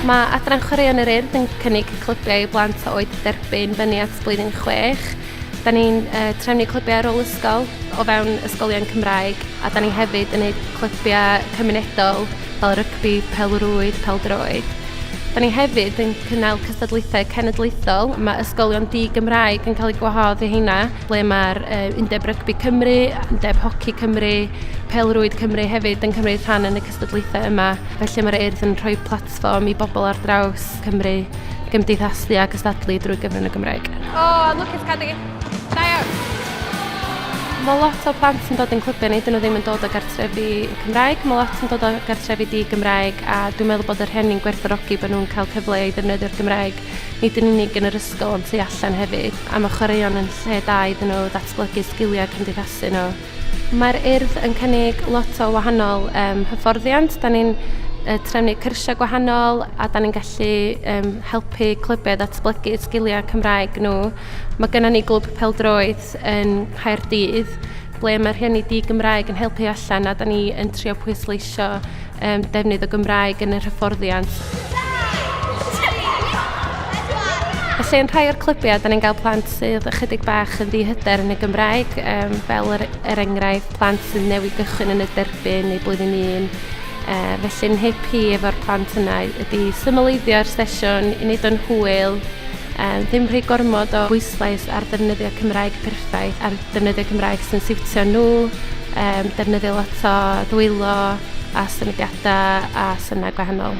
Mae Adran Chwaraeon yr Urdd yn cynnig clybiau i blant o oed derbyn fyny at blwyddyn 6. Da ni'n trefnu clybiau ar ôl ysgol o fewn ysgolion Cymraeg, a da ni hefyd yn gwneud clybiau cymunedol fel rygbi, pêl-rwyd, pêl-droed. Da ni hefyd yn cynnal cystadlaethau cenedlaethol. Mae ysgolion di-Gymraeg yn cael eu gwahodd i hynna, ble mae'r Undeb Rygbi Cymru, Undeb Hoci Cymru, Pêl-rwyd Cymru hefyd yn cymryd rhan yn y cystadlaethau yma. Felly mae'r Urdd yn rhoi platfform i bobl ar draws Cymru gymdeithasu a gystadlu drwy gyfrwng y Gymraeg. Lwcus Cadi. Da iawn. Mae lot o plant yn dod yn clybau, nid yn nhw ddim yn dod o gartrefi Cymraeg, mae lot yn dod o gartrefi di-Gymraeg, a dwi'n meddwl bod yr rhieni'n gwerthfawrogi bod nhw'n cael cyfle i ddefnyddio'r Gymraeg, nid yn unig yn yr ysgol ond tu allan hefyd, a mae chwaraeon yn lle da iddyn nhw ddatblygu sgiliau cymdeithasu nhw. Mae'r Urdd yn cynnig lot o wahanol hyfforddiant. Da ni'n trefnu cyrsiau gwahanol a da ni'n gallu helpu clybiau ddatblygu sgiliau Cymraeg nhw. Mae gennym ni glwb pêl-droed yn Nghaerdydd, ble mae'r rhieni di-Gymraeg yn helpu allan a da ni yn trio pwysleisio defnydd o Gymraeg yn yr hyfforddiant. Felly yn rhai o'r clybiau, da ni'n cael plant sydd ychydig bach yn ddi-hyder yn y Gymraeg, fel enghraifft plant sy'n newid gychwyn yn y derbyn neu blwyddyn 1. Felly'n hip hi efo'r plant yna ydy symleiddio'r sesiwn i wneud o'n hwyl, ddim rhy gormod o bwyslais ar ddefnyddio Cymraeg perffaith, ar ddefnyddio Cymraeg sy'n siwtio nhw, defnyddio lot o ddwylo a symudiadau a synnau gwahanol.